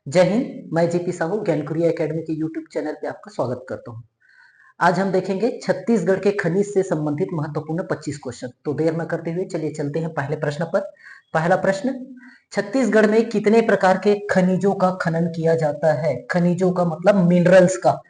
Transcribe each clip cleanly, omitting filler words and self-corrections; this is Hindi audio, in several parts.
जय हिंद। मैं जेपी साहू ज्ञानकुरिया एकेडमी के यूट्यूब चैनल पे आपका स्वागत करता हूँ। आज हम देखेंगे छत्तीसगढ़ के खनिज से संबंधित महत्वपूर्ण 25 क्वेश्चन। तो देर न करते हुए चलिए चलते हैं पहले प्रश्न पर। पहला प्रश्न, छत्तीसगढ़ में कितने प्रकार के खनिजों का खनन किया जाता है? खनिजों का मतलब मिनरल्स का।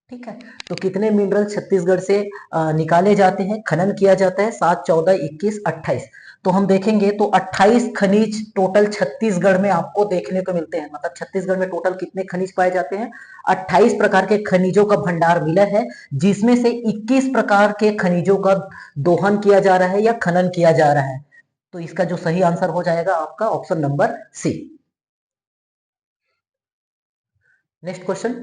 ठीक है, तो कितने मिनरल छत्तीसगढ़ से निकाले जाते हैं, खनन किया जाता है? 7, 14, 21, 28। तो हम देखेंगे तो 28 खनिज टोटल छत्तीसगढ़ में आपको देखने को मिलते हैं। मतलब छत्तीसगढ़ में टोटल कितने खनिज पाए जाते हैं? 28 प्रकार के खनिजों का भंडार मिला है, जिसमें से 21 प्रकार के खनिजों का दोहन किया जा रहा है या खनन किया जा रहा है। तो इसका जो सही आंसर हो जाएगा आपका option number C. Next question,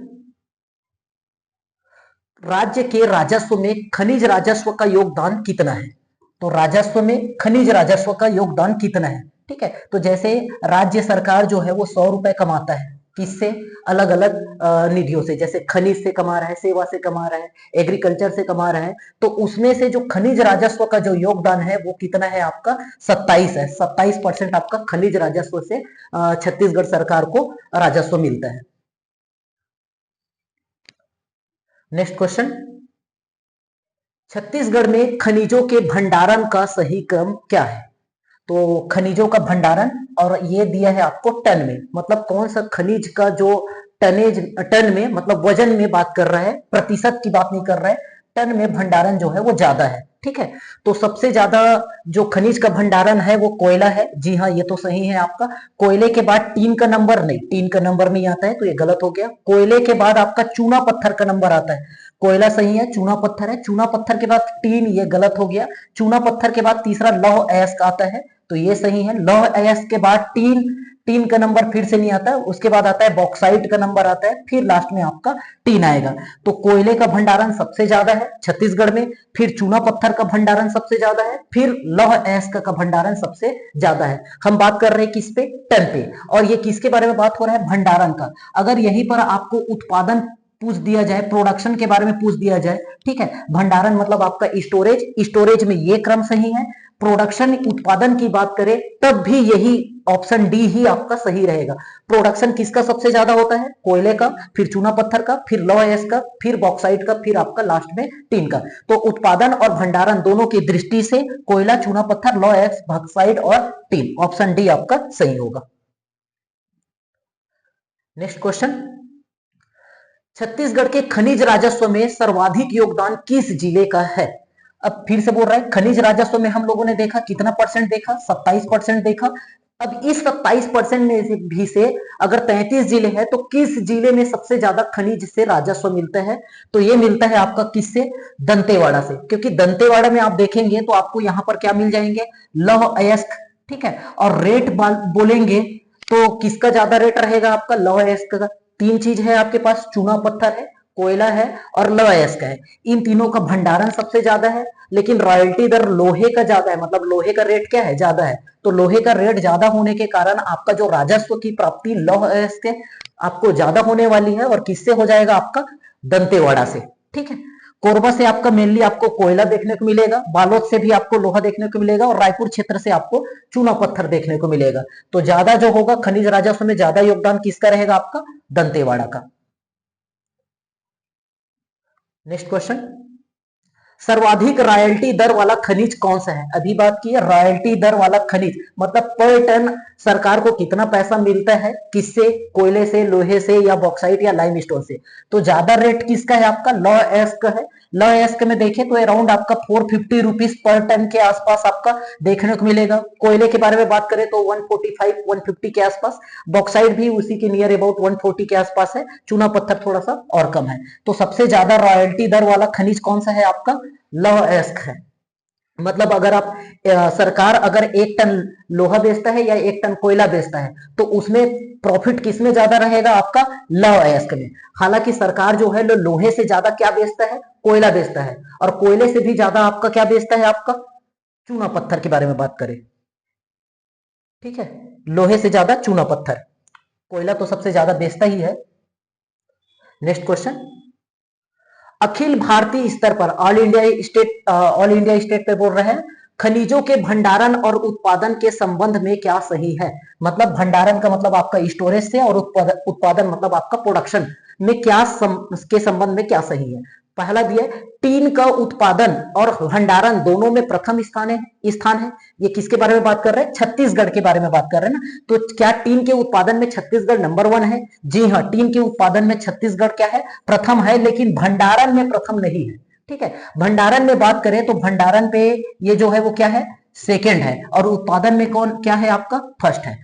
राज्य के राजस्व में खनिज राजस्व का योगदान कितना है? तो राजस्व में खनिज राजस्व का योगदान कितना है? ठीक है, तो जैसे राज्य सरकार जो है वो 100 रुपए कमाता है, किससे? अलग अलग निधियों से, जैसे खनिज से कमा रहा है, सेवा से कमा रहा है, एग्रीकल्चर से कमा रहा है। तो उसमें से जो खनिज राजस्व का जो योगदान है वो कितना है आपका? 27 है। 27% आपका खनिज राजस्व से छत्तीसगढ़ सरकार को राजस्व मिलता है। नेक्स्ट क्वेश्चन, छत्तीसगढ़ में खनिजों के भंडारण का सही क्रम क्या है? तो खनिजों का भंडारण, और ये दिया है आपको टन में, मतलब कौन सा खनिज का जो टनेज, टन में मतलब वजन में बात कर रहा है, प्रतिशत की बात नहीं कर रहा है, टन में भंडारण जो है वो ज्यादा है। ठीक है, तो सबसे ज्यादा जो खनिज का भंडारण है वो कोयला है। जी हाँ, ये तो सही है आपका। कोयले के बाद टीन का नंबर नहीं, टीन का नंबर नहीं आता है, तो ये गलत हो गया। कोयले के बाद आपका चूना पत्थर का नंबर आता है। कोयला सही है, चूना पत्थर है। चूना पत्थर के बाद टीन, ये गलत हो गया। चूना पत्थर के बाद तीसरा लौह अयस्क आता है, तो ये सही है। लौह अयस्क के बाद टीन, टीन का नंबर फिर से नहीं आता है। उसके बाद आता है बॉक्साइट का नंबर आता है, फिर लास्ट में आपका टीन आएगा। तो कोयले का भंडारण सबसे ज्यादा है छत्तीसगढ़ में, फिर चूना पत्थर का भंडारण सबसे ज्यादा है, फिर लौह अयस्क का भंडारण सबसे ज्यादा है। हम बात कर रहे हैं किस पे? टन पे। और ये किसके बारे में बात हो रहा है? भंडारण का। अगर यहीं पर आपको उत्पादन पूछ दिया जाए, प्रोडक्शन के बारे में पूछ दिया जाए, ठीक है, भंडारण मतलब आपका स्टोरेज, स्टोरेज में ये क्रम सही है। प्रोडक्शन, उत्पादन की बात करें तब भी यही ऑप्शन डी ही आपका सही रहेगा। प्रोडक्शन किसका सबसे ज्यादा होता है? कोयले का, फिर चूना पत्थर का, फिर लौह अयस्क का, फिर बॉक्साइट का, फिर आपका लास्ट में टीन का। तो उत्पादन और भंडारण दोनों की दृष्टि से कोयला, चूना पत्थर, लौह अयस्क, बॉक्साइट और टीन, ऑप्शन डी आपका सही होगा। नेक्स्ट क्वेश्चन, छत्तीसगढ़ के खनिज राजस्व में सर्वाधिक योगदान किस जिले का है? अब फिर से बोल रहा है, खनिज राजस्व में हम लोगों ने देखा कितना परसेंट देखा? 27% देखा। अब इस 27% में से अगर 33 जिले हैं तो किस जिले में सबसे ज्यादा खनिज से राजस्व मिलता है? तो ये मिलता है आपका किससे? दंतेवाड़ा से। क्योंकि दंतेवाड़ा में आप देखेंगे तो आपको यहां पर क्या मिल जाएंगे? लौह अयस्क। ठीक है, और रेट बोलेंगे तो किसका ज्यादा रेट रहेगा? आपका लौह अयस्क का। तीन चीज है आपके पास, चूना पत्थर है, कोयला है और लौह अयस्क है। इन तीनों का भंडारण सबसे ज्यादा है, लेकिन रॉयल्टी दर लोहे का ज्यादा है। मतलब लोहे का रेट क्या है? ज्यादा है। तो लोहे का रेट ज्यादा होने के कारण आपका जो राजस्व की प्राप्ति लौह अयस्क है आपको ज्यादा होने वाली है। और किससे हो जाएगा? आपका दंतेवाड़ा से। ठीक है, कोरबा से आपका मेनली आपको कोयला देखने को मिलेगा, बालोद से भी आपको लोहा देखने को मिलेगा, और रायपुर क्षेत्र से आपको चूना पत्थर देखने को मिलेगा। तो ज्यादा जो होगा खनिज राजस्व में ज्यादा योगदान किसका रहेगा? आपका दंतेवाड़ा का। नेक्स्ट क्वेश्चन, सर्वाधिक रॉयल्टी दर वाला खनिज कौन सा है? अभी बात की है रॉयल्टी दर वाला खनिज, मतलब पर टन सरकार को कितना पैसा मिलता है, किससे? कोयले से, लोहे से या बॉक्साइट या लाइमस्टोन से। तो ज्यादा रेट किसका है? आपका लौह अयस्क का है। लौह अयस्क में देखें तो अराउंड आपका 450 रुपीज पर टन के आसपास आपका देखने को मिलेगा। कोयले के बारे में बात करें तो 145, 150 के आसपास। बॉक्साइट भी उसी के नियर अबाउट 140 के आसपास है। चूना पत्थर थोड़ा सा और कम है। तो सबसे ज्यादा रॉयल्टी दर वाला खनिज कौन सा है? आपका लौह अयस्क है। मतलब अगर आप सरकार अगर 1 टन लोहा बेचता है या 1 टन कोयला बेचता है तो उसमें प्रॉफिट किसमें ज्यादा रहेगा? आपका लौह अयस्क में। हालांकि सरकार जो है लोहे से ज्यादा क्या बेचता है? कोयला बेचता है। और कोयले से भी ज्यादा आपका क्या बेचता है? आपका चूना पत्थर के बारे में बात करें, ठीक है, लोहे से ज्यादा चूना पत्थर। कोयला तो सबसे ज्यादा बेचता ही है। नेक्स्ट क्वेश्चन, अखिल भारतीय स्तर पर, ऑल इंडिया स्टेट पे बोल रहे हैं, खनिजों के भंडारण और उत्पादन के संबंध में क्या सही है? मतलब भंडारण का मतलब आपका स्टोरेज से, और उत्पादन मतलब आपका प्रोडक्शन में क्या के संबंध में क्या सही है? पहला दिया है, टीन का उत्पादन और भंडारण दोनों में प्रथम स्थान है। ये किसके बारे में बात कर रहे हैं? छत्तीसगढ़ के बारे में बात कर रहे हैं ना। तो क्या टीन के उत्पादन में छत्तीसगढ़ नंबर 1 है? जी हाँ, टीन के उत्पादन में छत्तीसगढ़ क्या है? प्रथम है, लेकिन भंडारण में प्रथम नहीं है। ठीक है, भंडारण में बात करें तो भंडारण पे ये जो है वो क्या है? सेकेंड है, और उत्पादन में कौन क्या है आपका? फर्स्ट है।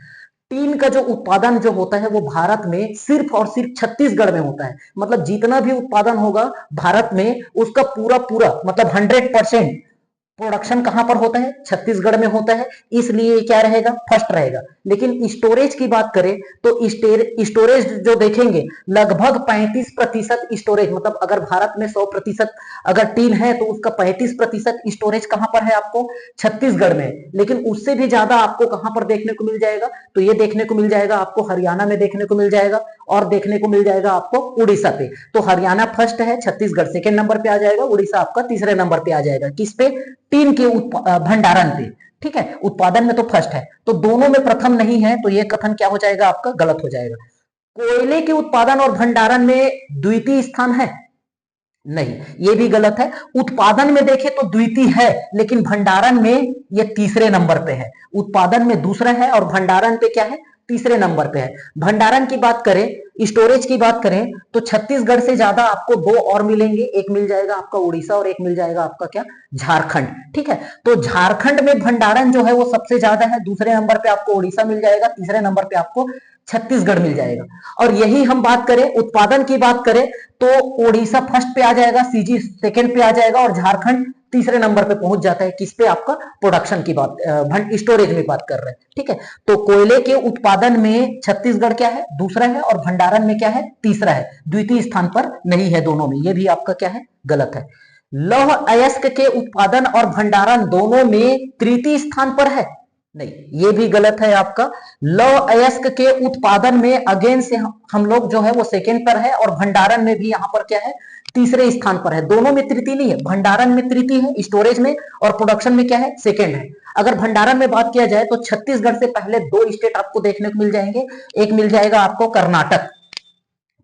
टीन का जो उत्पादन जो होता है वो भारत में सिर्फ और सिर्फ छत्तीसगढ़ में होता है। मतलब जितना भी उत्पादन होगा भारत में, उसका पूरा पूरा मतलब 100% प्रोडक्शन कहां पर होता है? छत्तीसगढ़ में होता है, इसलिए क्या रहेगा? फर्स्ट रहेगा। लेकिन स्टोरेज की बात करें तो स्टोरेज जो देखेंगे, लगभग 35% स्टोरेज, मतलब अगर भारत में 100% अगर टीन है तो उसका 35% स्टोरेज कहां पर है? आपको छत्तीसगढ़ में। लेकिन उससे भी ज्यादा आपको कहां पर देखने को मिल जाएगा? तो ये देखने को मिल जाएगा आपको हरियाणा में देखने को मिल जाएगा, और देखने को मिल जाएगा आपको उड़ीसा पे। तो हरियाणा फर्स्ट है, छत्तीसगढ़ सेकेंड नंबर पे आ जाएगा, उड़ीसा आपका तीसरे नंबर पे आ जाएगा। किस पे? टीन के भंडारण पे। ठीक है, उत्पादन में तो फर्स्ट है, तो दोनों में प्रथम नहीं है, तो यह कथन क्या हो जाएगा आपका? गलत हो जाएगा। कोयले के उत्पादन और भंडारण में द्वितीय स्थान है? नहीं, ये भी गलत है। उत्पादन में देखें तो द्वितीय है, लेकिन भंडारण में ये तीसरे नंबर पे है। उत्पादन में दूसरा है और भंडारण पे क्या है? तीसरे नंबर पे है। भंडारण की बात करें, स्टोरेज की बात करें तो छत्तीसगढ़ से ज्यादा आपको दो और मिलेंगे, एक मिल जाएगा आपका उड़ीसा और एक मिल जाएगा आपका क्या? झारखंड। ठीक है, तो झारखंड में भंडारण जो है वो सबसे ज्यादा है, दूसरे नंबर पे आपको उड़ीसा मिल जाएगा, तीसरे नंबर पे आपको छत्तीसगढ़ मिल जाएगा। और यही हम बात करें उत्पादन की बात करें तो उड़ीसा फर्स्ट पे आ जाएगा, सीजी सेकंड पे आ जाएगा, और झारखंड तीसरे नंबर पे पहुंच जाता है। किस पे? आपका प्रोडक्शन की बात, स्टोरेज में बात कर रहे हैं। ठीक है, तो कोयले के उत्पादन में छत्तीसगढ़ क्या है? दूसरा है, और भंडारण में क्या है? तीसरा है, द्वितीय स्थान पर नहीं है दोनों में। ये भी आपका क्या है? गलत है। लौह अयस्क के उत्पादन और भंडारण दोनों में तृतीय स्थान पर है? नहीं, ये भी गलत है आपका। लौह अयस्क के उत्पादन में अगेन से हम लोग जो है वो सेकेंड पर है, और भंडारण में भी यहां पर क्या है? तीसरे स्थान पर है। दोनों में तृतीय नहीं है, भंडारण में तृतीय है स्टोरेज में, और प्रोडक्शन में क्या है? सेकेंड है। अगर भंडारण में बात किया जाए तो छत्तीसगढ़ से पहले दो स्टेट आपको देखने को मिल जाएंगे। एक मिल जाएगा आपको कर्नाटक,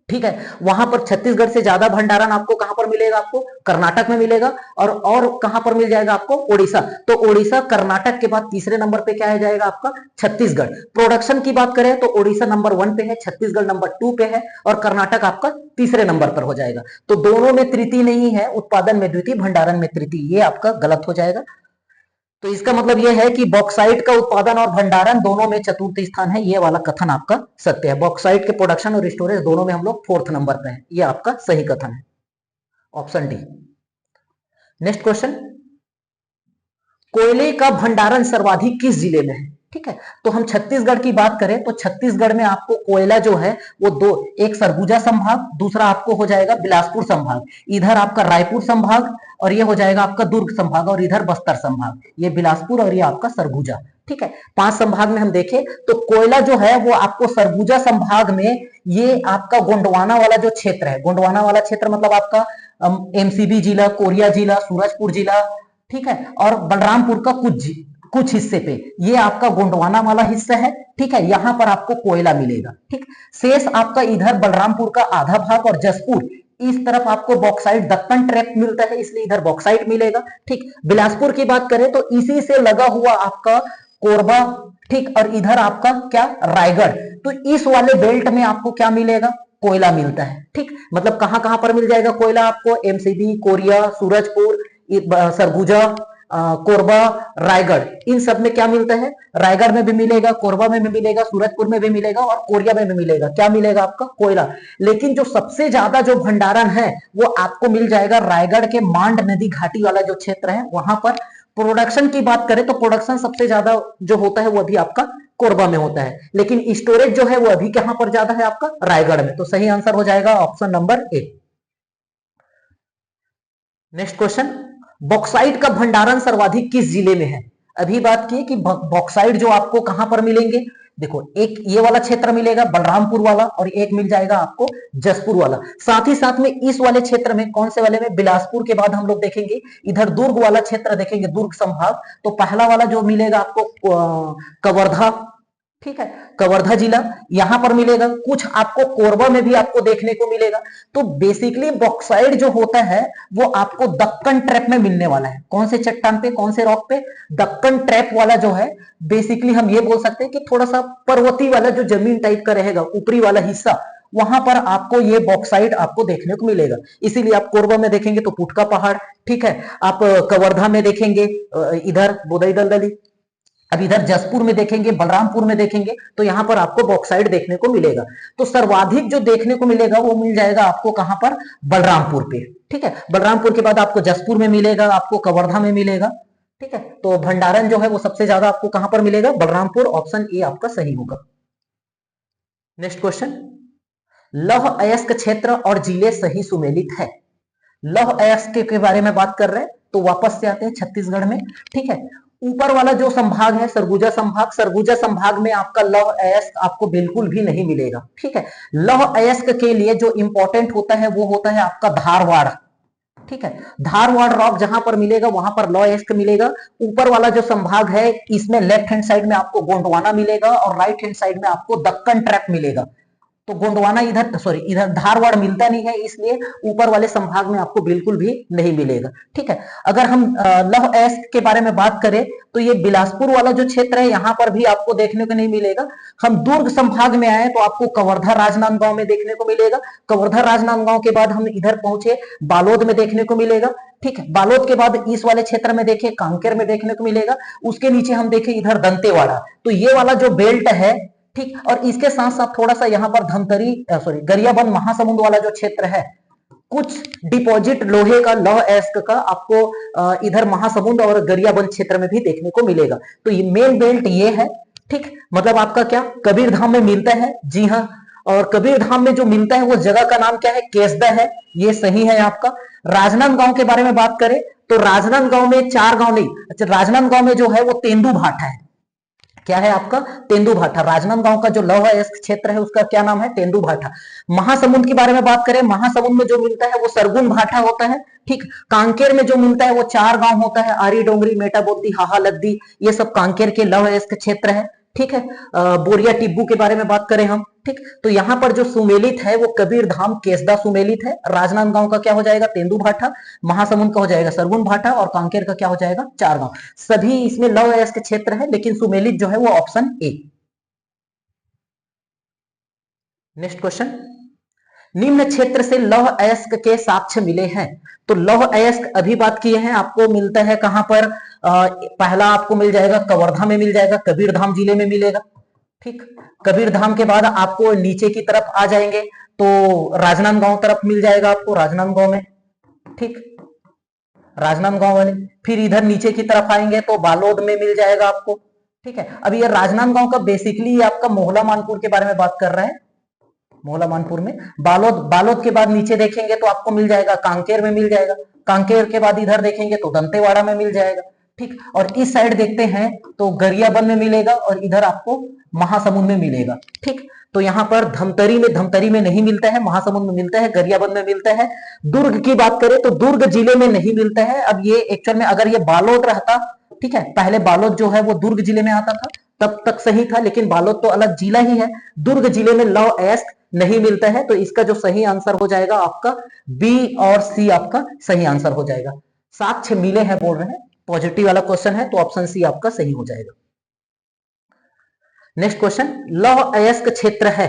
ठीक है, वहां पर छत्तीसगढ़ से ज्यादा भंडारण आपको कहां पर मिलेगा? आपको कर्नाटक में मिलेगा। और कहां पर मिल जाएगा आपको? ओडिशा। तो ओडिशा कर्नाटक के बाद तीसरे नंबर पे क्या आ जाएगा आपका? छत्तीसगढ़। प्रोडक्शन की बात करें तो ओडिशा नंबर 1 पे है, छत्तीसगढ़ नंबर 2 पे है, और कर्नाटक आपका तीसरे नंबर पर हो जाएगा। तो दोनों में तृतीय नहीं है, उत्पादन में द्वितीय, भंडारण में तृतीय, ये आपका गलत हो जाएगा। तो इसका मतलब यह है कि बॉक्साइट का उत्पादन और भंडारण दोनों में चतुर्थ स्थान है, ये वाला कथन आपका सत्य है। बॉक्साइट के प्रोडक्शन और स्टोरेज दोनों में हम लोग फोर्थ नंबर पे हैं, ये आपका सही कथन है, ऑप्शन डी। नेक्स्ट क्वेश्चन, कोयले का भंडारण सर्वाधिक किस जिले में है? ठीक है, तो हम छत्तीसगढ़ की बात करें तो छत्तीसगढ़ में आपको कोयला जो है वो दो, एक सरगुजा संभाग, दूसरा आपको हो जाएगा बिलासपुर संभाग, इधर आपका रायपुर संभाग, और ये हो जाएगा आपका दुर्ग संभाग, और इधर बस्तर संभाग। ये बिलासपुर और ये आपका सरगुजा। ठीक है, 5 संभाग में हम देखें तो कोयला जो है वो आपको सरगुजा संभाग में, ये आपका गोंडवाना वाला जो क्षेत्र है, गोंडवाना वाला क्षेत्र मतलब आपका एमसीबी जिला, कोरिया जिला, सूरजपुर जिला, ठीक है, और बलरामपुर का कुछ हिस्से पे, ये आपका गोंडवाना वाला हिस्सा है। ठीक है, यहां पर आपको कोयला मिलेगा। ठीक, शेष आपका इधर बलरामपुर का आधा भाग और जसपुर, इस तरफ आपको बॉक्साइट दक्कन ट्रैक्ट मिलता है, इसलिए इधर बॉक्साइट मिलेगा। ठीक, बिलासपुर की बात करें तो इसी से लगा हुआ आपका कोरबा, ठीक, और इधर आपका क्या? रायगढ़। तो इस वाले बेल्ट में आपको क्या मिलेगा? कोयला मिलता है। ठीक, मतलब कहां कहां पर मिल जाएगा कोयला आपको? एमसीबी, कोरिया, सूरजपुर, सरगुजा, कोरबा, रायगढ़, इन सब में क्या मिलता है? रायगढ़ में भी मिलेगा, कोरबा में भी मिलेगा, सूरजपुर में भी मिलेगा, और कोरिया में भी मिलेगा। क्या मिलेगा आपका? कोयला। लेकिन जो सबसे ज्यादा जो भंडारण है वो आपको मिल जाएगा रायगढ़ के मांड नदी घाटी वाला जो क्षेत्र है वहां पर। प्रोडक्शन की बात करें तो प्रोडक्शन सबसे ज्यादा जो होता है वो अभी आपका कोरबा में होता है, लेकिन स्टोरेज जो है वो अभी कहां पर ज्यादा है? आपका रायगढ़ में। तो सही आंसर हो जाएगा option number A. Next question, bauxite का भंडारण सर्वाधिक किस जिले में है? अभी बात की कि बॉक्साइट जो आपको कहां पर मिलेंगे? देखो एक ये वाला क्षेत्र मिलेगा बलरामपुर वाला और एक मिल जाएगा आपको जसपुर वाला। साथ ही साथ में इस वाले क्षेत्र में कौन से वाले में, बिलासपुर के बाद हम लोग देखेंगे इधर दुर्ग वाला क्षेत्र देखेंगे, दुर्ग संभाग। तो पहला वाला जो मिलेगा आपको कवर्धा, ठीक है, कवर्धा जिला यहां पर मिलेगा। कुछ आपको कोरबा में भी आपको देखने को मिलेगा। तो बेसिकली बॉक्साइड जो होता है वो आपको दक्कन ट्रैप में मिलने वाला है। कौन से चट्टान पे, कौन से रॉक पे, दक्कन ट्रैप वाला जो है, बेसिकली हम ये बोल सकते हैं कि थोड़ा सा पर्वतीय वाला जो जमीन टाइप का रहेगा, ऊपरी वाला हिस्सा, वहां पर आपको ये बॉक्साइड आपको देखने को मिलेगा। इसीलिए आप कोरबा में देखेंगे तो पुटका पहाड़, ठीक है, आप कवर्धा में देखेंगे इधर बोदई दलदली, अब इधर जसपुर में देखेंगे, बलरामपुर में देखेंगे तो यहां पर आपको बॉक्साइड देखने को मिलेगा। तो सर्वाधिक जो देखने को मिलेगा वो मिल जाएगा आपको कहां पर, बलरामपुर पे, ठीक है। बलरामपुर के बाद आपको जसपुर में मिलेगा, आपको कवर्धा में मिलेगा, ठीक है। तो भंडारण जो है वो सबसे ज्यादा आपको कहां पर मिलेगा, बलरामपुर। ऑप्शन ए आपका सही होगा। नेक्स्ट क्वेश्चन, लौह अयस्क क्षेत्र और जिले सही सुमेलित है। लौह अयस्क के बारे में बात कर रहे हैं तो वापस से आते हैं छत्तीसगढ़ में, ठीक है। ऊपर वाला जो संभाग है सरगुजा संभाग, सरगुजा संभाग में आपका लौह अयस्क आपको बिल्कुल भी नहीं मिलेगा, ठीक है। लौह अयस्क के लिए जो इंपॉर्टेंट होता है वो होता है आपका धारवाड़, ठीक है। धारवाड़ रॉक जहां पर मिलेगा वहां पर लौह अयस्क मिलेगा। ऊपर वाला जो संभाग है इसमें लेफ्ट हैंड साइड में आपको गोंडवाना मिलेगा और राइट हैंड साइड में आपको दक्कन ट्रैप मिलेगा। तो गोंडवाना इधर, सॉरी इधर धारवाड़ मिलता नहीं है, इसलिए ऊपर वाले संभाग में आपको बिल्कुल भी नहीं मिलेगा, ठीक है। अगर हम लौह अयस्क के बारे में बात करें तो ये बिलासपुर वाला जो क्षेत्र है यहां पर भी आपको देखने को नहीं मिलेगा। हम दुर्ग संभाग में आए तो आपको कवर्धा राजनांदगांव में देखने को मिलेगा। कवर्धा राजनांदगांव के बाद हम इधर पहुंचे बालोद में देखने को मिलेगा, ठीक है। बालोद के बाद इस वाले क्षेत्र में देखे कांकेर में देखने को मिलेगा। उसके नीचे हम देखे इधर दंतेवाड़ा। तो ये वाला जो बेल्ट है, ठीक, और इसके साथ साथ थोड़ा सा यहाँ पर धमतरी, सॉरी गरियाबंद महासमुंद वाला जो क्षेत्र है, कुछ डिपॉजिट लोहे का, लौह अयस्क का आपको इधर महासमुंद और गरियाबंद क्षेत्र में भी देखने को मिलेगा। तो ये मेन बेल्ट ये है, ठीक, मतलब आपका क्या कबीरधाम में मिलता है, जी हाँ। और कबीरधाम में जो मिलता है वो जगह का नाम क्या है, केसदा है, ये सही है आपका। राजनांदगांव के बारे में बात करें तो राजनांदगांव में 4 गांव नहीं, अच्छा राजनांदगांव में जो है वो तेंदू भाटा है। क्या है आपका, तेंदू भाटा। राजनांदगांव का जो लौह अयस्क क्षेत्र है उसका क्या नाम है, तेंदू भाटा। महासमुंद के बारे में बात करें, महासमुंद में जो मिलता है वो सरगुन भाटा होता है, ठीक। कांकेर में जो मिलता है वो 4 गांव होता है, आरी डोंगरी, मेटाबोद्दी, हाहा लद्दी, ये सब कांकेर के लौह अयस्क क्षेत्र है, ठीक है। बोरिया टिब्बू के बारे में बात करें हम, ठीक, तो यहां पर जो सुमेलित है वो कबीरधाम केसदा सुमेलित है। राजनांदगांव का क्या हो जाएगा, तेंदू भाटा। महासमुंद का हो जाएगा सरगुन भाटा और कांकेर का क्या हो जाएगा, 4 गांव। सभी इसमें लौह अयस्क क्षेत्र है लेकिन सुमेलित जो है वो ऑप्शन ए। नेक्स्ट क्वेश्चन, निम्न क्षेत्र से लौह अयस्क के साक्ष्य मिले हैं। तो लौह अयस्क अभी बात किए हैं, आपको मिलता है कहां पर, पहला आपको मिल जाएगा कवर्धा में मिल जाएगा, कबीरधाम जिले में मिलेगा, ठीक। कबीरधाम के बाद आपको नीचे की तरफ आ जाएंगे तो राजनांदगांव तरफ मिल जाएगा आपको, राजनांदगांव में, ठीक, राजनांदगांव वाले। फिर इधर नीचे की तरफ आएंगे तो बालोद में मिल जाएगा आपको, ठीक है। अब ये राजनांदगांव का बेसिकली आपका मोहला मानपुर के बारे में बात कर रहे हैं, मोहला मानपुर में। बालोद, बालोद के बाद नीचे देखेंगे तो आपको मिल जाएगा कांकेर में मिल जाएगा। कांकेर के बाद इधर देखेंगे तो दंतेवाड़ा में मिल जाएगा, ठीक। और इस साइड देखते हैं तो गरियाबंद में मिलेगा और इधर आपको महासमुंद में मिलेगा, ठीक। तो यहाँ पर धमतरी में नहीं मिलता है, महासमुंद में मिलता है, गरियाबंद में मिलता है। दुर्ग की बात करें तो दुर्ग जिले में नहीं मिलता है। अब ये एक्चुअल में अगर ये बालोद रहता, ठीक है, पहले बालोद जो है वो दुर्ग जिले में आता था तब तक सही था, लेकिन बालोद तो अलग जिला ही है। दुर्ग जिले में लौह अयस्क नहीं मिलता है, तो इसका जो सही आंसर हो जाएगा आपका बी और सी आपका सही आंसर हो जाएगा। साक्ष्य मिले हैं बोल रहे हैं, पॉजिटिव वाला क्वेश्चन है तो ऑप्शन सी आपका सही हो जाएगा। नेक्स्ट क्वेश्चन, लौह अयस्क क्षेत्र है,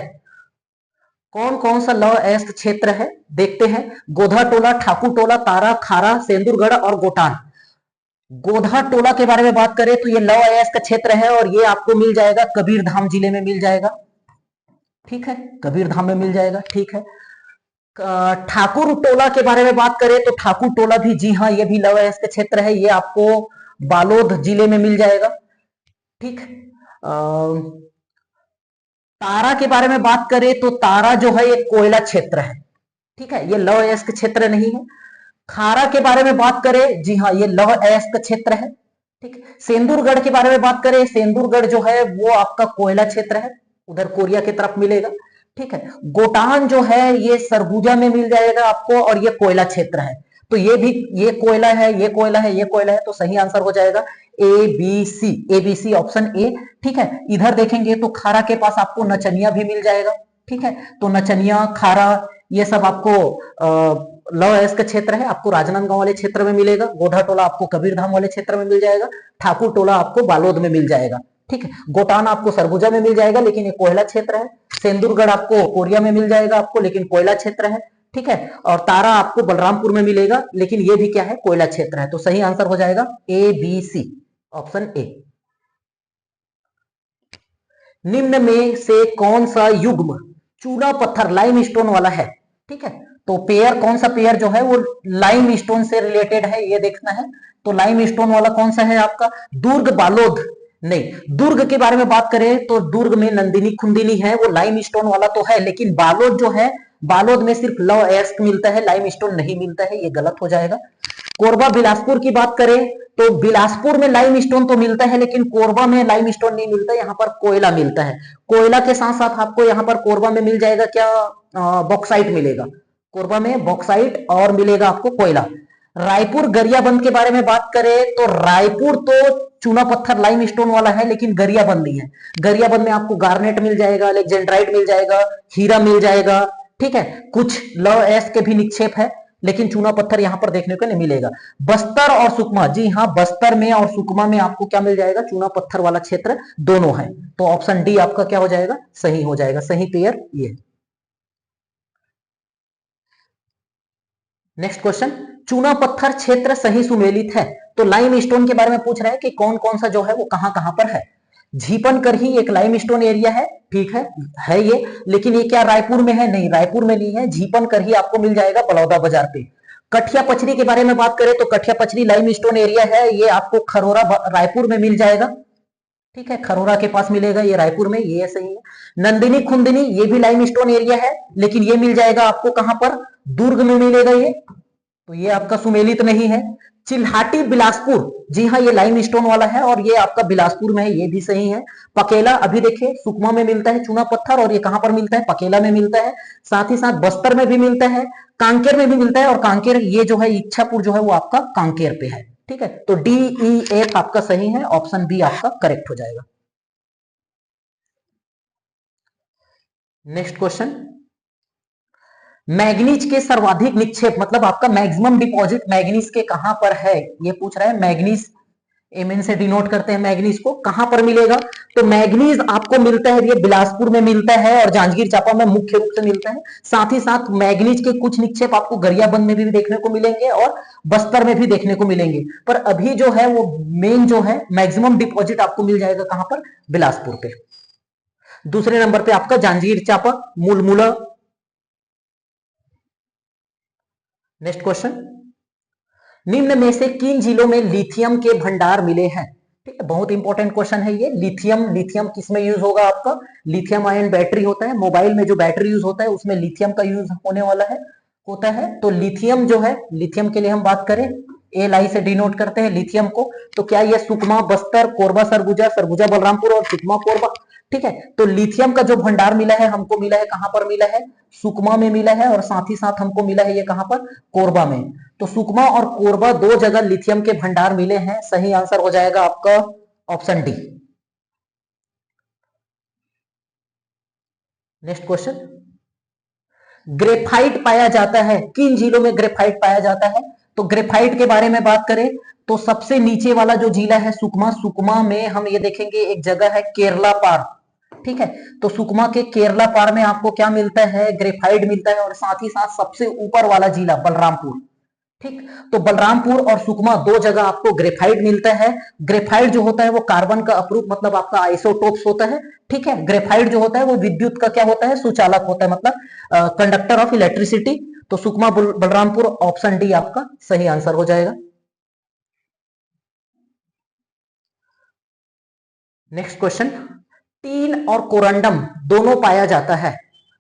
कौन कौन सा लौह अयस्क क्षेत्र है देखते हैं। गोधा टोला, ठाकुर टोला, तारा, खारा, सेंदुरगढ़ और गोटान। गोधा टोला के बारे में बात करें तो ये लौह अयस्क क्षेत्र है और ये आपको मिल जाएगा कबीरधाम जिले में मिल जाएगा, ठीक है, कबीरधाम में मिल जाएगा, ठीक है। ठाकुर टोला के बारे में बात करें तो ठाकुर टोला भी, जी हाँ, ये भी लौह अयस्क क्षेत्र है, ये आपको बालोद जिले में मिल जाएगा, ठीक। तारा के बारे में बात करें तो तारा जो है ये कोयला क्षेत्र है, ठीक है, ये लौह अयस्क क्षेत्र नहीं है। खारा के बारे में बात करें, जी हाँ, ये लौह अयस्क क्षेत्र है, ठीक। सेंदूरगढ़ के बारे में बात करें, सेंदूरगढ़ जो है वो आपका कोयला क्षेत्र है, उधर कोरिया की तरफ मिलेगा। ठीक है। गोटान जो है ये सरगुजा में मिल जाएगा आपको, और ये कोयला क्षेत्र है। तो ये भी, ये कोयला है, ये कोयला है, ये कोयला है, तो सही आंसर हो जाएगा A B C, A B C option A. ठीक है। इधर देखेंगे तो खारा के पास आपको नचनिया भी मिल जाएगा। ठीक है। तो नचनिया, खारा, ये सब आपको लौ एस का क्षेत्र है, आपको राजनांदगांव वाले क्षेत्र में मिलेगा। गोढ़ा टोला आपको कबीरधाम वाले क्षेत्र में मिल जाएगा। ठाकुर टोला आपको बालोद में मिल जाएगा। ठीक है। गोटान आपको सरगुजा में मिल जाएगा, लेकिन ये कोयला क्षेत्र है। सेंदूरगढ़ आपको कोरिया में मिल जाएगा आपको, लेकिन कोयला क्षेत्र है। ठीक है। और तारा आपको बलरामपुर में मिलेगा, लेकिन ये भी क्या है, कोयला क्षेत्र है। तो सही आंसर हो जाएगा ए बी सी ऑप्शन ए। निम्न में से कौन सा युग्म चूना पत्थर लाइम स्टोन वाला है? ठीक है। तो पेयर, कौन सा पेयर जो है वो लाइम स्टोन से रिलेटेड है, ये देखना है। तो लाइम स्टोन वाला कौन सा है आपका? दुर्ग बालोद नहीं। दुर्ग के बारे में बात करें तो दुर्ग में नंदिनी खुंदिनी है, वो लाइम स्टोन वाला तो है, लेकिन बालोद जो है, बालोद में सिर्फ लौ एस्क मिलता है, लाइम स्टोन नहीं मिलता है, ये गलत हो जाएगा। कोरबा बिलासपुर की बात करें तो बिलासपुर में लाइम स्टोन तो मिलता है, लेकिन कोरबा में लाइम स्टोन नहीं मिलता, यहाँ पर कोयला मिलता है। कोयला के साथ साथ आपको यहाँ पर कोरबा में मिल जाएगा क्या, बॉक्साइट मिलेगा। कोरबा में बॉक्साइट और मिलेगा आपको कोयला। रायपुर गरियाबंद के बारे में बात करें तो रायपुर तो चूना पत्थर लाइम स्टोन वाला है, लेकिन गरियाबंद नहीं है। गरियाबंद में आपको गार्नेट मिल जाएगा, अलेक्जेंड्राइट मिल जाएगा, हीरा मिल जाएगा। ठीक है। कुछ लौ एस के भी निक्षेप है, लेकिन चूना पत्थर यहां पर देखने को नहीं मिलेगा। बस्तर और सुकमा, जी हाँ, बस्तर में और सुकमा में आपको क्या मिल जाएगा, चूना पत्थर वाला क्षेत्र दोनों है। तो ऑप्शन डी आपका क्या हो जाएगा, सही हो जाएगा, सही पेयर ये। नेक्स्ट क्वेश्चन, चूना पत्थर क्षेत्र सही सुमेलित है। तो लाइम स्टोन के बारे में पूछ रहा है कि कौन कौन सा जो है वो कहां कहां पर है। झीपन करही एक लाइम स्टोन एरिया है, ठीक है ये, लेकिन ये क्या रायपुर में है? नहीं, रायपुर में नहीं है। झीपन करही आपको मिल जाएगा बलौदा बाजार पे। कठिया पचरी के बारे में बात करें तो कठिया पचरी लाइम स्टोन एरिया है, ये आपको खरोरा रायपुर में मिल जाएगा। ठीक है। खरोरा के पास मिलेगा, ये रायपुर में, ये सही है। नंदिनी खुंदिनी ये भी लाइम स्टोन एरिया है, लेकिन ये मिल जाएगा आपको कहां पर, दुर्ग में मिलेगा ये, तो ये आपका सुमेलित नहीं है। चिल्हाटी बिलासपुर, जी हाँ, ये लाइम स्टोन वाला है और ये आपका बिलासपुर में है, ये भी सही है। पकेला अभी देखिए सुकमा में मिलता है चूना पत्थर, और ये कहां पर मिलता है, पकेला में मिलता है। साथ ही साथ बस्तर में भी मिलता है, कांकेर में भी मिलता है, और कांकेर ये जो है इच्छापुर जो है वो आपका कांकेर पे है। ठीक है। तो डी ई एफ आपका सही है, ऑप्शन बी आपका करेक्ट हो जाएगा। नेक्स्ट क्वेश्चन, मैग्नीज के सर्वाधिक निक्षेप, मतलब आपका मैक्सिमम डिपॉजिट मैग्नीज के कहां पर है, ये पूछ रहा है। मैग्नीज एमएन से डिनोट करते हैं, मैग्नीज को कहां पर मिलेगा। तो मैग्नीज आपको मिलता है, ये बिलासपुर में मिलता है और जांजगीर चांपा में मुख्य रूप से मिलता है। साथ ही साथ मैग्नीज के कुछ निक्षेप आपको गरियाबंद में भी देखने को मिलेंगे और बस्तर में भी देखने को मिलेंगे, पर अभी जो है वो मेन जो है मैक्सिमम डिपॉजिट आपको मिल जाएगा कहां पर, बिलासपुर पे। दूसरे नंबर पे आपका जांजगीर चांपा, मुलमुला। नेक्स्ट क्वेश्चन, निम्न में से किन जिलों में लिथियम के भंडार मिले हैं? ठीक है, बहुत इंपॉर्टेंट क्वेश्चन है ये। लिथियम, लिथियम किस में यूज होगा आपका, लिथियम आयन बैटरी होता है, मोबाइल में जो बैटरी यूज होता है उसमें लिथियम का यूज होने वाला है, होता है। तो लिथियम जो है, लिथियम के लिए हम बात करें, एल आई से डिनोट करते हैं लिथियम को, तो क्या ये सुकमा, बस्तर, कोरबा सरगुजा, सरगुजा बलरामपुर और सुकमा कोरबा। ठीक है। तो लिथियम का जो भंडार मिला है, हमको मिला है कहां पर मिला है, सुकमा में मिला है, और साथ ही साथ हमको मिला है ये कहां पर, कोरबा में। तो सुकमा और कोरबा दो जगह लिथियम के भंडार मिले हैं, सही आंसर हो जाएगा आपका option D. Next question, graphite पाया जाता है, किन जिलों में ग्रेफाइट पाया जाता है? तो ग्रेफाइट के बारे में बात करें तो सबसे नीचे वाला जो जिला है सुकमा, सुकमा में हम ये देखेंगे एक जगह है केरला पार। ठीक है। तो सुकमा के केरला पार में आपको क्या मिलता है, ग्रेफाइट मिलता है, और साथ ही साथ सबसे ऊपर वाला जिला बलरामपुर। ठीक। तो बलरामपुर और सुकमा दो जगह आपको ग्रेफाइट मिलता है। ग्रेफाइट जो होता है वो कार्बन का अपरूप, मतलब आपका आइसोटोप्स होता है। ठीक है। ग्रेफाइट जो होता है वो विद्युत का क्या होता है, सुचालक होता है, मतलब कंडक्टर ऑफ इलेक्ट्रिसिटी। तो सुकमा बलरामपुर ऑप्शन डी आपका सही आंसर हो जाएगा। नेक्स्ट क्वेश्चन, टीन और कोरंडम दोनों पाया जाता है।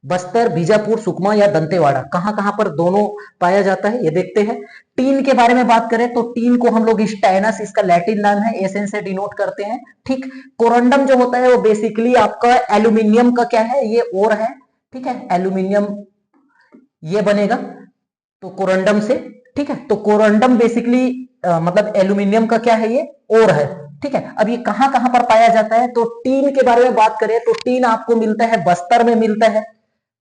बस्तर, बीजापुर, सुकमा या दंतेवाड़ा, कहां कहां पर दोनों पाया जाता है ये देखते हैं। टीन के बारे में बात करें तो टीन को हम लोग स्टैनस, इसका लैटिन नाम है, एसएन से डिनोट करते हैं। ठीक, कोरंडम जो होता है वो बेसिकली आपका एल्यूमिनियम का क्या है, ये ओर है। ठीक है, एल्यूमिनियम ये बनेगा तो कोरंडम से। ठीक है, तो कोरंडम बेसिकली मतलब एल्यूमिनियम का क्या है, ये ओर है। ठीक है, अब ये कहां कहां पर पाया जाता है, तो टीन के बारे में बात करें तो टीन आपको मिलता है बस्तर में मिलता है,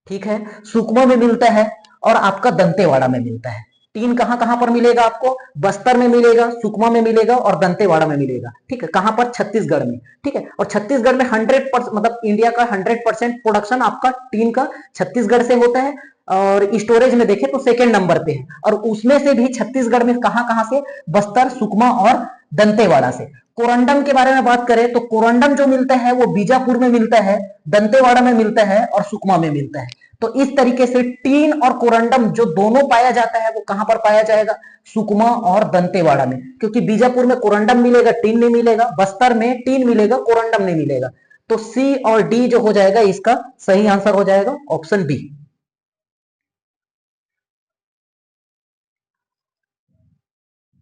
ठीक है, सुकमा में मिलता है और आपका दंतेवाड़ा में मिलता है। टीन कहां कहां पर मिलेगा आपको, बस्तर में मिलेगा, सुकमा में मिलेगा और दंतेवाड़ा में मिलेगा। ठीक है, कहां पर, छत्तीसगढ़ में। ठीक है, और छत्तीसगढ़ में 100% मतलब इंडिया का 100% प्रोडक्शन आपका टीन का छत्तीसगढ़ से होता है, और स्टोरेज में देखें तो सेकेंड नंबर पे है। और उसमें से भी छत्तीसगढ़ में कहां कहां से, बस्तर, सुकमा और दंतेवाड़ा से। कोरंडम के बारे में बात करें तो कोरंडम जो मिलता है वो बीजापुर में मिलता है, दंतेवाड़ा में मिलता है और सुकमा में मिलता है। तो इस तरीके से टीन और कोरंडम जो दोनों पाया जाता है वो कहां पर पाया जाएगा, सुकमा और दंतेवाड़ा में। क्योंकि बीजापुर में कोरंडम मिलेगा, टीन नहीं मिलेगा, बस्तर में टीन मिलेगा, कोरंडम नहीं मिलेगा। तो सी और डी जो हो जाएगा इसका सही आंसर हो जाएगा ऑप्शन बी।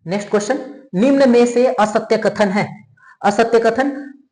नेक्स्ट क्वेश्चन, निम्न में से असत्य कथन है। असत्य कथन,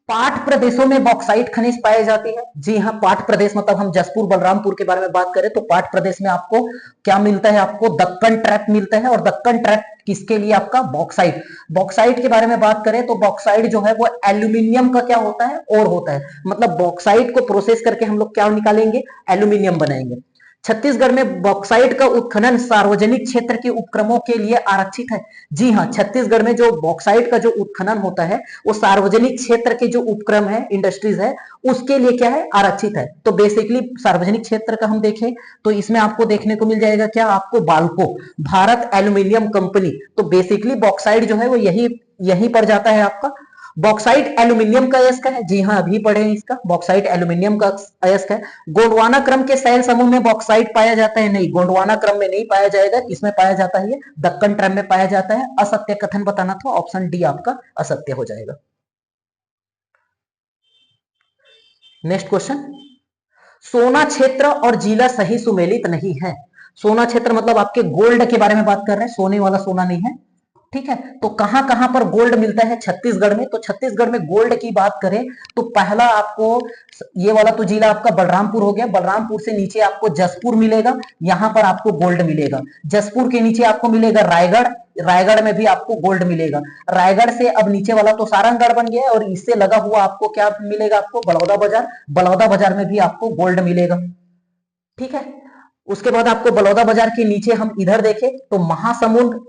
पाठ प्रदेशों में बॉक्साइट खनिज पाई जाती है। जी हाँ, पाठ प्रदेश मतलब हम जसपुर बलरामपुर के बारे में बात करें तो पाठ प्रदेश में आपको क्या मिलता है, आपको दक्कन ट्रैप मिलता है। और दक्कन ट्रैप किसके लिए, आपका बॉक्साइट। बॉक्साइट के बारे में बात करें तो बॉक्साइट जो है वो एल्यूमिनियम का क्या होता है, और होता है। मतलब बॉक्साइट को प्रोसेस करके हम लोग क्या निकालेंगे, एल्यूमिनियम बनाएंगे। छत्तीसगढ़ में बॉक्साइट का उत्खनन सार्वजनिक क्षेत्र के उपक्रमों के लिए आरक्षित है। जी हाँ, छत्तीसगढ़ में जो बॉक्साइट का जो उत्खनन होता है वो सार्वजनिक क्षेत्र के जो उपक्रम है, इंडस्ट्रीज है, उसके लिए क्या है, आरक्षित है। तो बेसिकली सार्वजनिक क्षेत्र का हम देखें तो इसमें आपको देखने को मिल जाएगा क्या, आपको बाल्को, भारत एल्यूमिनियम कंपनी। तो बेसिकली बॉक्साइट जो है वो यहीं पर जाता है आपका। बॉक्साइट एल्यूमिनियम का अयस्क है। जी हाँ, अभी पढ़े इसका, बॉक्साइट एल्यूमिनियम का अयस्क है। गोंडवाना क्रम के शैल समूह में बॉक्साइट पाया जाता है, नहीं, गोंडवाना क्रम में नहीं पाया जाएगा। किसमें पाया जाता है, ये दक्कन ट्रैप में पाया जाता है। असत्य कथन बताना था, ऑप्शन डी आपका असत्य हो जाएगा। नेक्स्ट क्वेश्चन, सोना क्षेत्र और जिला सही सुमेलित नहीं है। सोना क्षेत्र मतलब आपके गोल्ड के बारे में बात कर रहे हैं, सोने वाला सोना नहीं है। ठीक है, तो कहां कहां पर गोल्ड मिलता है, छत्तीसगढ़ में। तो छत्तीसगढ़ में गोल्ड की बात करें तो पहला आपको ये वाला तो जिला आपका बलरामपुर हो गया। बलरामपुर से नीचे आपको जसपुर मिलेगा, यहां पर आपको गोल्ड मिलेगा। जसपुर के नीचे आपको मिलेगा रायगढ़, रायगढ़ में भी आपको गोल्ड मिलेगा। रायगढ़ से अब नीचे वाला तो सारंगगढ़ बन गया है, और इससे लगा हुआ आपको क्या मिलेगा, आपको बलौदा बाजार। बलौदा बाजार में भी आपको गोल्ड मिलेगा। ठीक है, उसके बाद आपको बलौदा बाजार के नीचे हम इधर देखें तो महासमुंद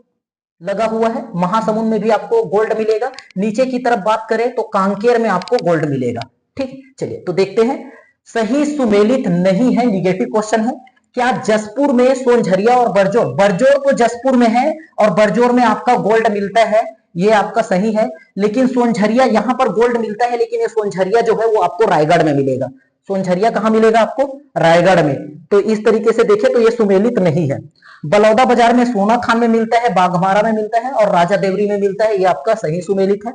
लगा हुआ है, महासमुंद में भी आपको गोल्ड मिलेगा। नीचे की तरफ बात करें तो कांकेर में आपको गोल्ड मिलेगा। ठीक, चलिए तो देखते हैं। सही सुमेलित नहीं है, निगेटिव क्वेश्चन है। क्या जसपुर में सोनझरिया और बरजोर, बरजोर तो जसपुर में है और बरजोर में आपका गोल्ड मिलता है, ये आपका सही है। लेकिन सोनझरिया, यहां पर गोल्ड मिलता है लेकिन ये सोनझरिया जो है वो आपको रायगढ़ में मिलेगा। सोनझरिया कहां मिलेगा आपको, रायगढ़ में। तो इस तरीके से देखें तो ये सुमेलित नहीं है। बलौदा बाजार में सोना खान में मिलता है, बाघमारा में मिलता है और राजा देवरी में मिलता है, ये आपका सही सुमेलित है।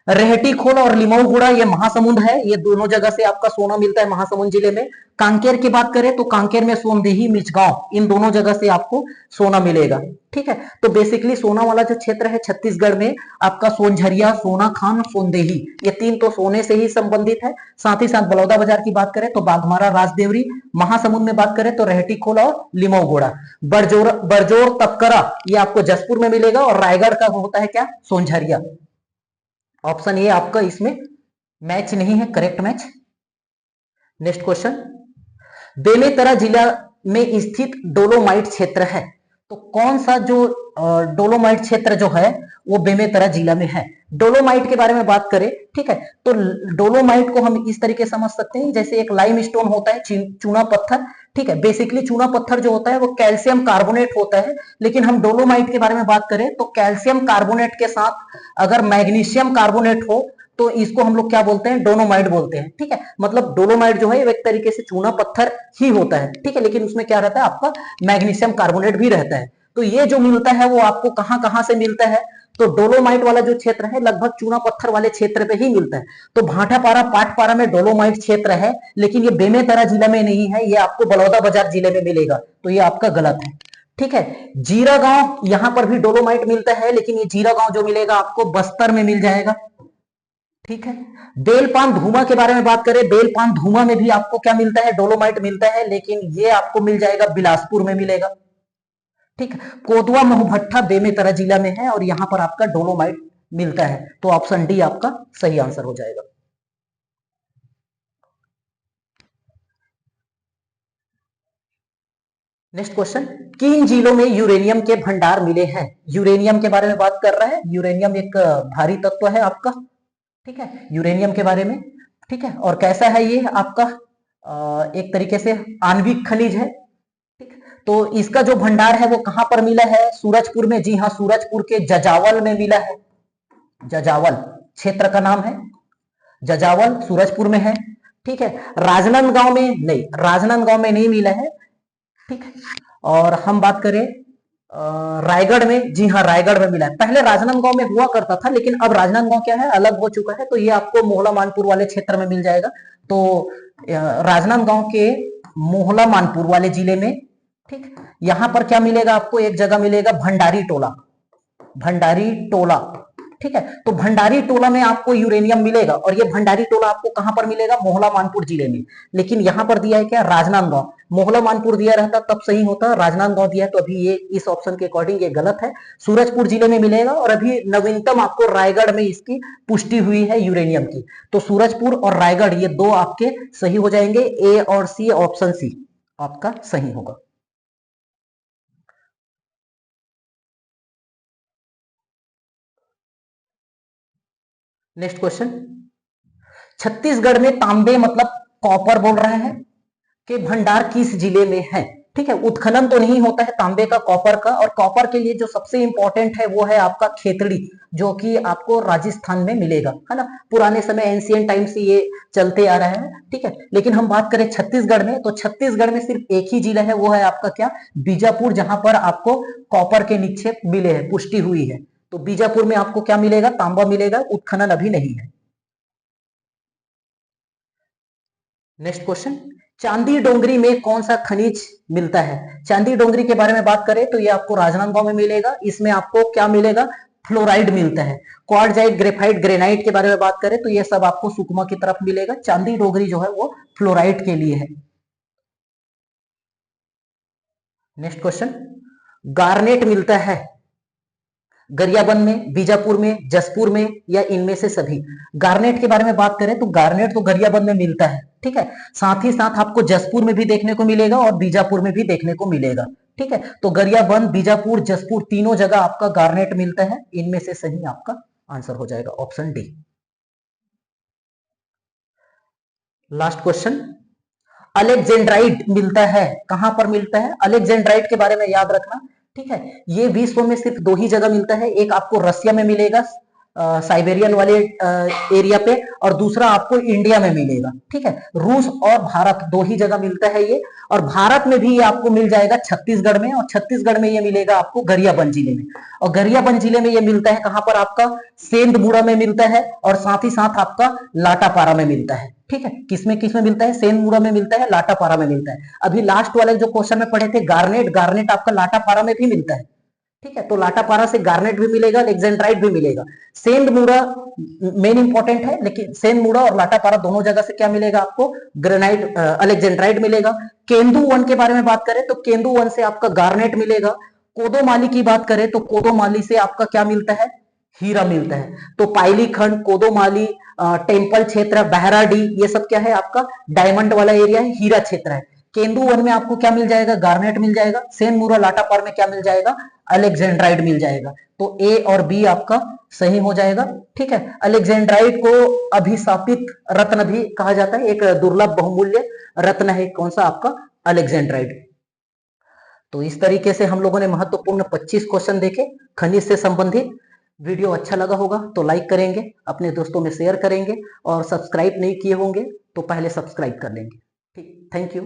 रेहटी खोल और लिमाऊगुड़ा ये महासमुंद है, ये दोनों जगह से आपका सोना मिलता है महासमुंद जिले में। कांकेर की बात करें तो कांकेर में सोनदेही, मिचगांव, इन दोनों जगह से आपको सोना मिलेगा। ठीक है, तो बेसिकली सोना वाला जो क्षेत्र है छत्तीसगढ़ में आपका सोनझरिया, सोना खान, सोनदेही, ये तीन तो सोने से ही संबंधित है। साथ ही साथ बलौदा बाजार की बात करें तो बाघमारा, राजदेवरी। महासमुंद में बात करें तो रेहटी खोल और लिमाऊगुड़ा। बरजोर, बरजोर तपकरा ये आपको जसपुर में मिलेगा, और रायगढ़ का होता है क्या, सोनझरिया। ऑप्शन ए आपका इसमें मैच नहीं है, correct match. Next question, Bemetara जिला में स्थित डोलोमाइट क्षेत्र है। तो कौन सा जो डोलोमाइट क्षेत्र जो है वो बेमेतरा जिला में है। डोलोमाइट के बारे में बात करें, ठीक है, तो डोलोमाइट को हम इस तरीके समझ सकते हैं जैसे एक लाइमस्टोन होता है, चूना पत्थर। ठीक है, बेसिकली चूना पत्थर जो होता है वो कैल्शियम कार्बोनेट होता है, लेकिन हम डोलोमाइट के बारे में बात करें तो कैल्शियम कार्बोनेट के साथ अगर मैग्नीशियम कार्बोनेट हो तो इसको हम लोग क्या बोलते हैं, डोलोमाइट बोलते हैं। ठीक है, मतलब डोलोमाइट जो है एक तरीके से चूना पत्थर ही होता है। ठीक है, लेकिन उसमें क्या रहता है, आपका मैग्नीशियम कार्बोनेट भी रहता है। तो ये जो मिलता है वो आपको कहां कहां से मिलता है, तो डोलोमाइट वाला जो क्षेत्र है लगभग चूना पत्थर वाले क्षेत्र पे ही मिलता है। तो भाटापारा पाटपारा में डोलोमाइट क्षेत्र है, लेकिन ये बेमेतरा जिला में नहीं है, ये आपको बलौदाबाजार जिले में मिलेगा, तो ये आपका गलत है। ठीक है, जीरा गांव, यहां पर भी डोलोमाइट मिलता है, लेकिन ये जीरा गांव जो मिलेगा आपको बस्तर में मिल जाएगा। ठीक है, बेलपान धूमा के बारे में बात करें, बेलपान धूमा में भी आपको क्या मिलता है, डोलोमाइट मिलता है, लेकिन ये आपको मिल जाएगा बिलासपुर में मिलेगा। ठीक है, कोदवा महुभट्टा बेमेतरा जिला में है और यहां पर आपका डोलोमाइट मिलता है, तो ऑप्शन डी आपका सही आंसर हो जाएगा। नेक्स्ट क्वेश्चन, किन जिलों में यूरेनियम के भंडार मिले हैं? यूरेनियम के बारे में बात कर रहा है, यूरेनियम एक भारी तत्व है आपका। ठीक है, यूरेनियम के बारे में। ठीक है, और कैसा है ये आपका, एक तरीके से आणविक खनिज है। ठीक, तो इसका जो भंडार है वो कहां पर मिला है? सूरजपुर में। जी हाँ, सूरजपुर के जजावल में मिला है। जजावल क्षेत्र का नाम है, जजावल सूरजपुर में है। ठीक है, राजनांदगांव में नहीं, राजनांदगांव में नहीं मिला है। ठीक है, और हम बात करें रायगढ़ में। जी हाँ, रायगढ़ में मिला है। पहले राजनांदगांव में हुआ करता था, लेकिन अब राजनांदगांव क्या है, अलग हो चुका है, तो ये आपको मोहला मानपुर वाले क्षेत्र में मिल जाएगा। तो राजनांदगांव के मोहला मानपुर वाले जिले में। ठीक, यहां पर क्या मिलेगा आपको, एक जगह मिलेगा भंडारी टोला, भंडारी टोला। ठीक है, तो भंडारी टोला में आपको यूरेनियम मिलेगा, और ये भंडारी टोला आपको कहां पर मिलेगा, मोहला मानपुर जिले में। लेकिन यहां पर दिया है क्या, राजनांदगांव। मोहला मानपुर दिया रहता तब सही होता, राजनांदगांव दिया है, तो अभी ये इस ऑप्शन के अकॉर्डिंग ये गलत है। सूरजपुर जिले में मिलेगा, और अभी नवीनतम आपको रायगढ़ में इसकी पुष्टि हुई है यूरेनियम की। तो सूरजपुर और रायगढ़ ये दो आपके सही हो जाएंगे, ए और सी, ऑप्शन सी आपका सही होगा। नेक्स्ट क्वेश्चन, छत्तीसगढ़ में तांबे मतलब कॉपर बोल रहे हैं के भंडार किस जिले में है? ठीक है, उत्खनन तो नहीं होता है तांबे का, कॉपर का, और कॉपर के लिए जो सबसे इंपॉर्टेंट है वो है आपका खेतड़ी, जो कि आपको राजस्थान में मिलेगा, है ना। पुराने समय एंशियंट टाइम से ये चलते आ रहा है। ठीक है, लेकिन हम बात करें छत्तीसगढ़ में, तो छत्तीसगढ़ में सिर्फ एक ही जिला है, वो है आपका क्या, बीजापुर, जहां पर आपको कॉपर के निक्षेप मिले हैं, पुष्टि हुई है। तो बीजापुर में आपको क्या मिलेगा, तांबा मिलेगा, उत्खनन अभी नहीं है। नेक्स्ट क्वेश्चन, चांदी डोंगरी में कौन सा खनिज मिलता है? चांदी डोंगरी के बारे में बात करें तो ये आपको राजनांदगांव में मिलेगा। इसमें आपको क्या मिलेगा, फ्लोराइड मिलता है। क्वार्टजाइट, ग्रेफाइट, ग्रेनाइट के बारे में बात करें तो ये सब आपको सुकमा की तरफ मिलेगा। चांदी डोंगरी जो है वो फ्लोराइड के लिए है। नेक्स्ट क्वेश्चन, गार्नेट मिलता है गरियाबंद में, बीजापुर में, जसपुर में, या इनमें से सभी? गार्नेट के बारे में बात करें तो गार्नेट तो गरियाबंद में मिलता है। ठीक है, साथ ही साथ आपको जसपुर में भी देखने को मिलेगा और बीजापुर में भी देखने को मिलेगा। ठीक है, तो गरियाबंद, बीजापुर, जसपुर तीनों जगह आपका गार्नेट मिलता है। इनमें से सही आपका आंसर हो जाएगा option D. Last question, alexandrite मिलता है, कहां पर मिलता है? अलेक्जेंड्राइट के बारे में याद रखना। ठीक है, ये विश्व में सिर्फ दो ही जगह मिलता है, एक आपको रसिया में मिलेगा साइबेरियन वाले एरिया पे, और दूसरा आपको इंडिया में मिलेगा। ठीक है, रूस और भारत दो ही जगह मिलता है ये, और भारत में भी ये आपको मिल जाएगा छत्तीसगढ़ में, और छत्तीसगढ़ में ये मिलेगा आपको गरियाबंद जिले में, और गरियाबंद जिले में ये मिलता है कहां पर, आपका सेंधमुड़ा में मिलता है, और साथ ही साथ आपका लाटापारा में मिलता है। ठीक है, किसमें किसमें मिलता है, सेंधमुड़ा में मिलता है, लाटापारा में मिलता है। अभी लास्ट वाले जो क्वेश्चन में पढ़े थे गार्नेट, गार्नेट आपका लाटापारा में भी मिलता है। ठीक है, तो लाटापारा से गार्नेट भी मिलेगा, एलेक्जेंड्राइट भी मिलेगा। सेंधमुड़ा मेन इंपॉर्टेंट है, लेकिन सेंधमुड़ा और लाटापारा दोनों जगह से क्या मिलेगा आपको, ग्रेनाइट, एलेक्जेंड्राइट मिलेगा। केंदू वन के बारे में बात करें तो केंदू वन से आपका गार्नेट मिलेगा। कोदोमाली की बात करें तो कोदोमाली से आपका क्या मिलता है, हीरा मिलता है। तो पाइली खंड, कोदोमाली, टेम्पल क्षेत्र, बहराडी, ये सब क्या है आपका डायमंड वाला एरिया है, हीरा क्षेत्र है। केंदू वन में आपको क्या मिल जाएगा, गार्नेट मिल जाएगा। सेनमुरा लाटापार में क्या मिल जाएगा, अलेक्जेंड्राइड मिल जाएगा। तो ए और बी आपका सही हो जाएगा। ठीक है, अलेक्जेंड्राइड को अभिशापित रत्न भी कहा जाता है, एक दुर्लभ बहुमूल्य रत्न है कौन सा आपका, अलेक्जेंड्राइड। तो इस तरीके से हम लोगों ने महत्वपूर्ण 25 क्वेश्चन देखे खनिज से संबंधित। वीडियो अच्छा लगा होगा तो लाइक करेंगे, अपने दोस्तों में शेयर करेंगे, और सब्सक्राइब नहीं किए होंगे तो पहले सब्सक्राइब कर लेंगे। ठीक, थैंक यू।